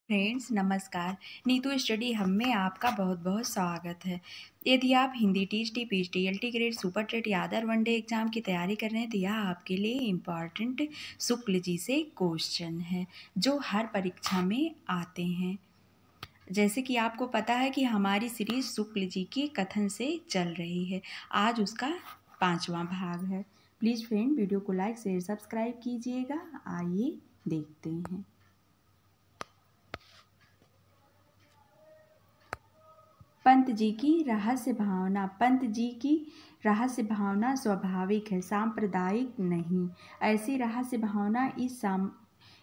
Friends नमस्कार। Neetu study hub में आपका बहुत बहुत स्वागत है। यदि आप Hindi TGT PGT LT grade super TET या अदर वनडे एग्जाम की तैयारी कर रहे हैं तो यह आपके लिए इम्पॉर्टेंट शुक्ल जी से क्वेश्चन है जो हर परीक्षा में आते हैं। जैसे कि आपको पता है कि हमारी सीरीज शुक्ल जी के कथन से चल रही है। आज उसका 5वां भाग है। प्लीज़ फ्रेंड वीडियो को लाइक शेयर सब्सक्राइब कीजिएगा। आइए देखते हैं। पंत जी की रहस्य भावना स्वाभाविक है, सांप्रदायिक नहीं। ऐसी रहस्य भावना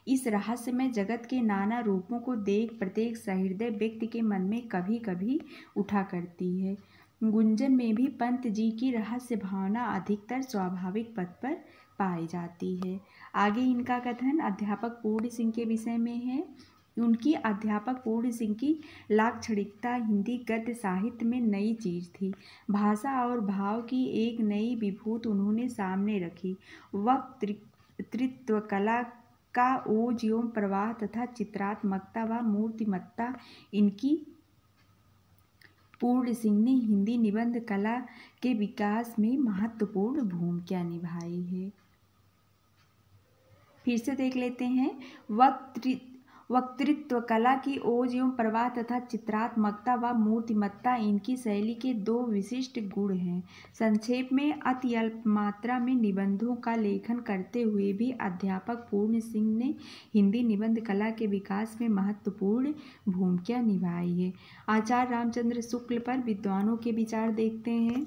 इस रहस्यमय जगत के नाना रूपों को देख प्रत्येक सहृदय व्यक्ति के मन में कभी कभी उठा करती है। गुंजन में भी पंत जी की रहस्य भावना अधिकतर स्वाभाविक पद पर पाई जाती है। आगे इनका कथन अध्यापक पूर्ण सिंह के विषय में है। उनकी अध्यापक पूर्ण सिंह की लाक्षणिकता हिंदी गद्य साहित्य में नई चीज थी। भाषा और भाव की एक नई विभूत उन्होंने सामने रखी। वक्तृत्व कला का ओज एवं प्रवाह तथा चित्रात्मकता व मूर्तिमत्ता इनकी पूर्ण सिंह ने हिंदी निबंध कला के विकास में महत्वपूर्ण भूमिका निभाई है। फिर से देख लेते हैं। वक्तृत्व कला की ओज एवं प्रवाह तथा चित्रात्मकता व मूर्तिमत्ता इनकी शैली के दो विशिष्ट गुण हैं। संक्षेप में अति अल्प मात्रा में निबंधों का लेखन करते हुए भी अध्यापक पूर्ण सिंह ने हिंदी निबंध कला के विकास में महत्वपूर्ण भूमिका निभाई है। आचार्य रामचंद्र शुक्ल पर विद्वानों के विचार देखते हैं।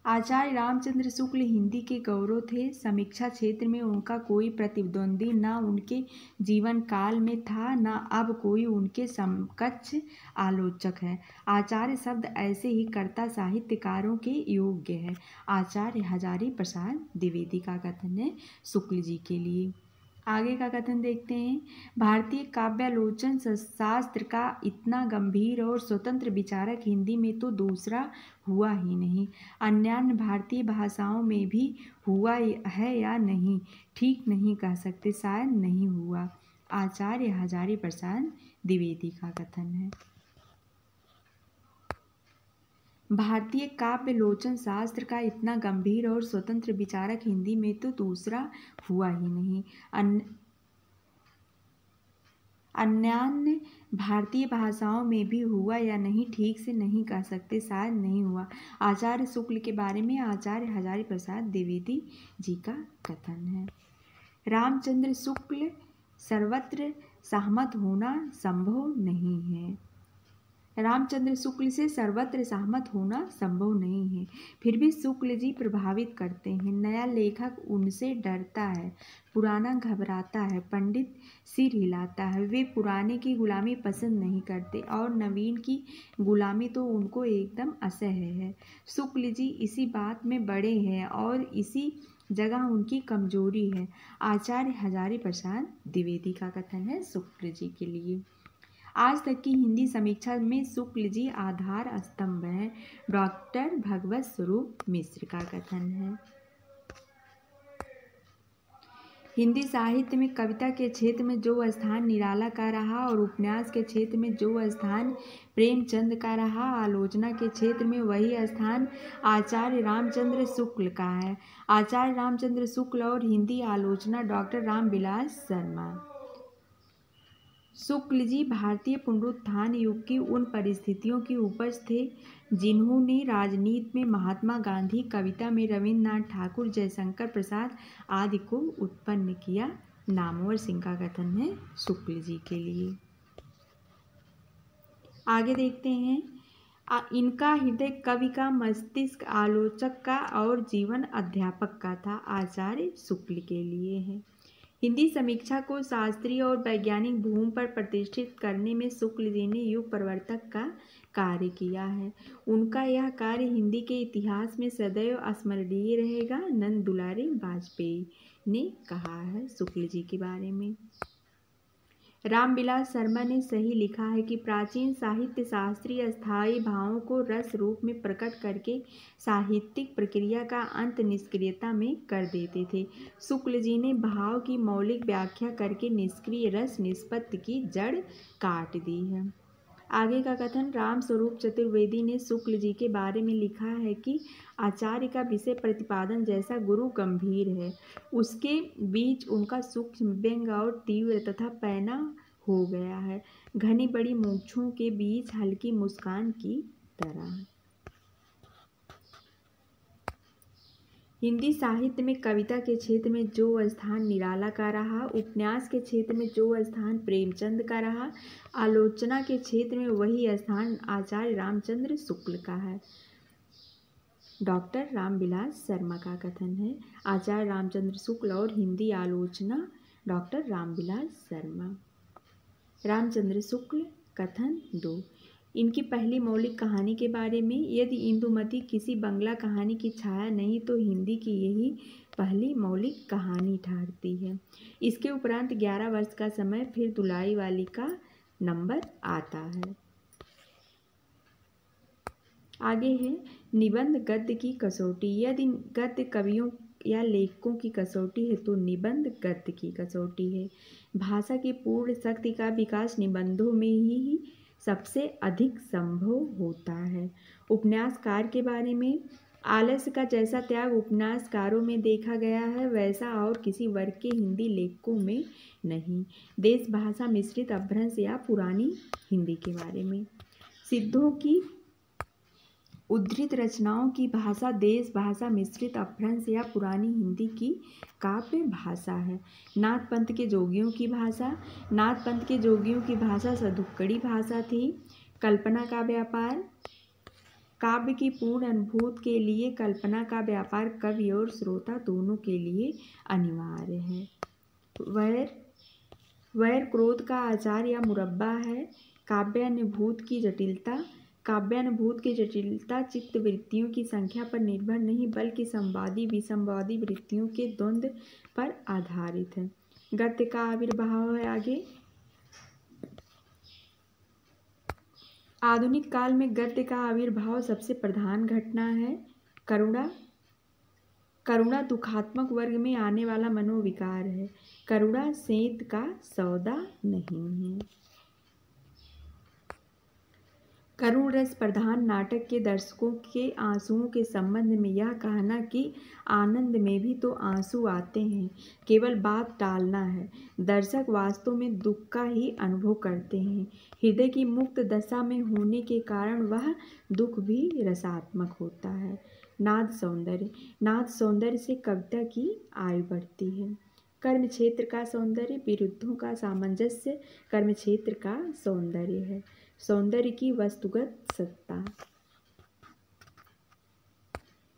आचार्य रामचंद्र शुक्ल हिंदी के गौरव थे। समीक्षा क्षेत्र में उनका कोई प्रतिद्वंदी न उनके जीवन काल में था, न अब कोई उनके समकक्ष आलोचक है। आचार्य शब्द ऐसे ही कर्ता साहित्यकारों के योग्य है। आचार्य हजारी प्रसाद द्विवेदी का कथन है शुक्ल जी के लिए। आगे का कथन देखते हैं। भारतीय काव्यालोचन शास्त्र का इतना गंभीर और स्वतंत्र विचारक हिंदी में तो दूसरा हुआ ही नहीं। अन्य भारतीय भाषाओं में भी हुआ है या नहीं ठीक नहीं कह सकते, शायद नहीं हुआ। आचार्य हजारी प्रसाद द्विवेदी का कथन है। भारतीय काव्यलोचन शास्त्र का इतना गंभीर और स्वतंत्र विचारक हिंदी में तो दूसरा हुआ ही नहीं। अन्य भारतीय भाषाओं में भी हुआ या नहीं ठीक से नहीं कह सकते, शायद नहीं हुआ। आचार्य शुक्ल के बारे में आचार्य हजारी प्रसाद द्विवेदी जी का कथन है। रामचंद्र शुक्ल सर्वत्र सहमत होना संभव नहीं है। रामचंद्र शुक्ल से सर्वत्र सहमत होना संभव नहीं है, फिर भी शुक्ल जी प्रभावित करते हैं। नया लेखक उनसे डरता है, पुराना घबराता है, पंडित सिर हिलाता है। वे पुराने की गुलामी पसंद नहीं करते और नवीन की गुलामी तो उनको एकदम असह्य है। शुक्ल जी इसी बात में बड़े हैं और इसी जगह उनकी कमजोरी है। आचार्य हजारी प्रसाद द्विवेदी का कथन है शुक्ल जी के लिए। आज तक की हिंदी समीक्षा में शुक्ल जी आधार स्तंभ हैं। डॉक्टर भगवत स्वरूप मिश्र का कथन है। हिंदी साहित्य में कविता के क्षेत्र में जो स्थान निराला का रहा और उपन्यास के क्षेत्र में जो स्थान प्रेमचंद का रहा, आलोचना के क्षेत्र में वही स्थान आचार्य रामचंद्र शुक्ल का है। आचार्य रामचंद्र शुक्ल और हिंदी आलोचना डॉक्टर रामविलास शर्मा। शुक्ल जी भारतीय पुनरुत्थान युग की उन परिस्थितियों की उपज थे जिन्होंने राजनीति में महात्मा गांधी, कविता में रविन्द्रनाथ ठाकुर, जयशंकर प्रसाद आदि को उत्पन्न किया। नामवर सिंह का कथन है शुक्ल जी के लिए। आगे देखते हैं। इनका हृदय कवि का, मस्तिष्क आलोचक का और जीवन अध्यापक का था। आचार्य शुक्ल के लिए है। हिंदी समीक्षा को शास्त्रीय और वैज्ञानिक भूमि पर प्रतिष्ठित करने में शुक्ल जी ने युग प्रवर्तक का कार्य किया है। उनका यह कार्य हिंदी के इतिहास में सदैव स्मरणीय रहेगा। नंद दुलारी वाजपेयी ने कहा है शुक्ल जी के बारे में। रामविलास शर्मा ने सही लिखा है कि प्राचीन साहित्य शास्त्री अस्थायी भावों को रस रूप में प्रकट करके साहित्यिक प्रक्रिया का अंत निष्क्रियता में कर देते थे। शुक्ल जी ने भाव की मौलिक व्याख्या करके निष्क्रिय रस निष्पत्ति की जड़ काट दी है। आगे का कथन राम स्वरूप चतुर्वेदी ने शुक्ल जी के बारे में लिखा है कि आचार्य का विषय प्रतिपादन जैसा गुरु गंभीर है, उसके बीच उनका सूक्ष्म व्यंग और तीव्र तथा पैना हो गया है, घनी बड़ी मूंछों के बीच हल्की मुस्कान की तरह। हिंदी साहित्य में कविता के क्षेत्र में जो स्थान निराला का रहा, उपन्यास के क्षेत्र में जो स्थान प्रेमचंद का रहा, आलोचना के क्षेत्र में वही स्थान आचार्य रामचंद्र शुक्ल का है। डॉक्टर रामविलास शर्मा का कथन है। आचार्य रामचंद्र शुक्ल और हिंदी आलोचना डॉक्टर रामविलास शर्मा। रामचंद्र शुक्ल कथन 2। इनकी पहली मौलिक कहानी के बारे में, यदि इंदुमती किसी बंगला कहानी की छाया नहीं तो हिंदी की यही पहली मौलिक कहानी ठहरती है। इसके उपरांत 11 वर्ष का समय फिर दुलाई वाली का नंबर आता है। आगे है निबंध गद्य की कसौटी। यदि गद्य कवियों या लेखकों की कसौटी है तो निबंध गद्य की कसौटी है। भाषा की पूर्ण शक्ति का विकास निबंधों में ही सबसे अधिक संभव होता है। उपन्यासकार के बारे में, आलस्य का जैसा त्याग उपन्यासकारों में देखा गया है वैसा और किसी वर्ग के हिंदी लेखकों में नहीं। देश भाषा मिश्रित अपभ्रंश या पुरानी हिंदी के बारे में, सिद्धों की उद्धृत रचनाओं की भाषा देश भाषा मिश्रित अपभ्रंश या पुरानी हिंदी की काव्य भाषा है। नाथ पंथ के जोगियों की भाषा, नाथ पंथ के जोगियों की भाषा सदुक्कड़ी भाषा थी। कल्पना का व्यापार, काव्य की पूर्ण अनुभूति के लिए कल्पना का व्यापार कवि और श्रोता दोनों के लिए अनिवार्य है। वैर क्रोध का आचार या मुरब्बा है। काव्यानुभूति की जटिलता, काव्यानुभूति की जटिलता चित्त वृत्तियों की संख्या पर निर्भर नहीं बल्कि संवादी विसंवादी वृत्तियों के द्वंद्व पर आधारित है। गद्य का आविर्भाव है। आगे आधुनिक काल में गद्य का आविर्भाव सबसे प्रधान घटना है। करुणा दुखात्मक वर्ग में आने वाला मनोविकार है। करुणा सेंत का सौदा नहीं है। करुण रस प्रधान नाटक के दर्शकों के आंसुओं के संबंध में यह कहना कि आनंद में भी तो आंसू आते हैं केवल बात टालना है। दर्शक वास्तव में दुख का ही अनुभव करते हैं। हृदय की मुक्त दशा में होने के कारण वह दुख भी रसात्मक होता है। नाद सौंदर्य, नाद सौंदर्य से कविता की आयु बढ़ती है। कर्म क्षेत्र का सौंदर्य, विरुद्धों का सामंजस्य कर्म क्षेत्र का सौंदर्य है। सौंदर्य की वस्तुगत सत्ता,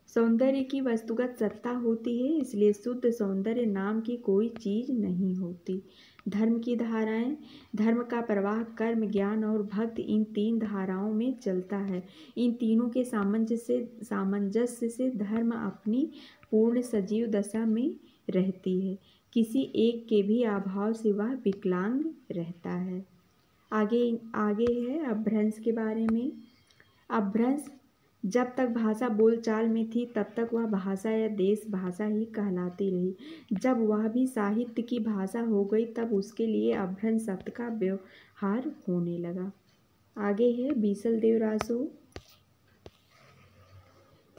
सौंदर्य की वस्तुगत सत्ता होती है इसलिए शुद्ध सौंदर्य नाम की कोई चीज नहीं होती। धर्म की धाराएं, धर्म का प्रवाह कर्म ज्ञान और भक्ति इन 3 धाराओं में चलता है। इन तीनों के सामंजस्य से धर्म अपनी पूर्ण सजीव दशा में रहती है। किसी एक के भी अभाव से वह विकलांग रहता है। आगे है अपभ्रंश के बारे में। अपभ्रंश जब तक भाषा बोलचाल में थी तब तक वह भाषा या देश भाषा ही कहलाती रही। जब वह भी साहित्य की भाषा हो गई तब उसके लिए अपभ्रंश शब्द का व्यवहार होने लगा। आगे है बीसलदेव रासो।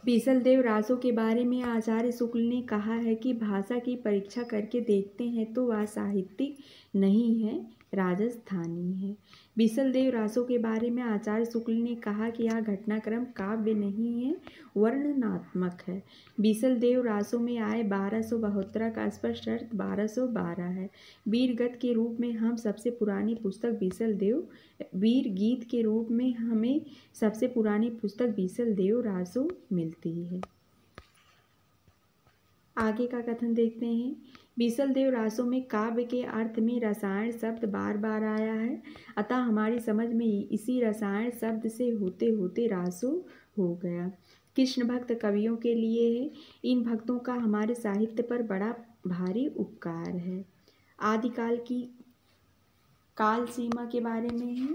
बीसलदेव रासो के बारे में आचार्य शुक्ल ने कहा है कि भाषा की परीक्षा करके देखते हैं तो वह साहित्यिक नहीं है, राजस्थानी है। बीसलदेव रासो के बारे में आचार्य शुक्ल ने कहा कि यह घटनाक्रम काव्य नहीं है, वर्णनात्मक है। बीसलदेव रासो में आए 1272 का स्पष्ट अर्थ 1212 है। वीर गीत के रूप में हम सबसे पुरानी पुस्तक वीर गीत के रूप में हमें सबसे पुरानी पुस्तक बीसलदेव रासो मिलती है। आगे का कथन देखते हैं। बीसलदेव रासो में काव्य के अर्थ में रसायन शब्द बार बार आया है, अतः हमारी समझ में इसी रसायन शब्द से होते होते रासो हो गया। कृष्ण भक्त कवियों के लिए है। इन भक्तों का हमारे साहित्य पर बड़ा भारी उपकार है। आदिकाल की काल सीमा के बारे में है।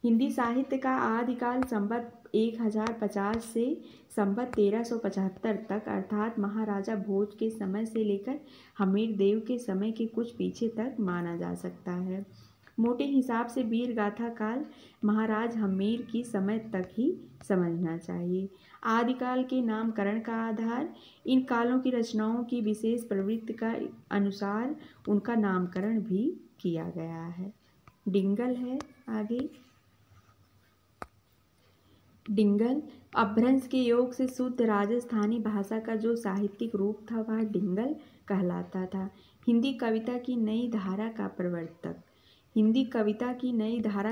हिंदी साहित्य का आदिकाल संवत 1050 से संवत 1375 तक अर्थात महाराजा भोज के समय से लेकर हमीर देव के समय के कुछ पीछे तक माना जा सकता है। मोटे हिसाब से वीर गाथा काल महाराज हमीर की समय तक ही समझना चाहिए। आदिकाल के नामकरण का आधार इन कालों की रचनाओं की विशेष प्रवृत्ति का अनुसार उनका नामकरण भी किया गया है। डिंगल है आगे। डिंगल अपभ्रंश के योग से शुद्ध राजस्थानी भाषा का जो साहित्यिक रूप था वह डिंगल कहलाता था। हिंदी कविता की नई धारा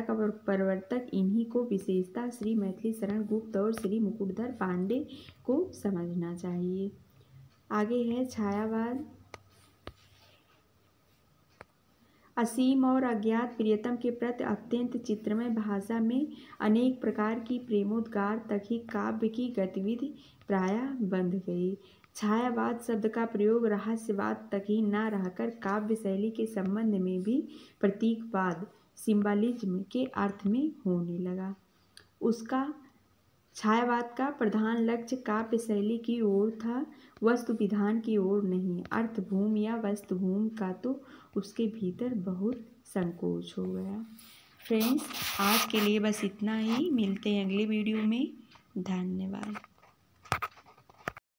का प्रवर्तक इन्हीं को विशेषता श्री मैथिली शरण गुप्त और श्री मुकुटधर पांडे को समझना चाहिए। आगे है छायावाद। असीम और अज्ञात प्रियतम के प्रति अत्यंत चित्रमय भाषा में अनेक प्रकार की प्रेमोद्गार तक ही काव्य की गतिविधि प्रायः बंध गई। छायावाद शब्द का प्रयोग रहस्यवाद तक ही न रहकर काव्य शैली के संबंध में भी प्रतीकवाद सिंबलिज्म के अर्थ में होने लगा। उसका छायावाद का प्रधान लक्ष्य काव्य शैली की ओर था, वस्तु विधान की ओर नहीं। अर्थभूम या वस्तुभूम का तो उसके भीतर बहुत संकोच हो गया। फ्रेंड्स, आज के लिए बस इतना ही। मिलते हैं अगले वीडियो में। धन्यवाद।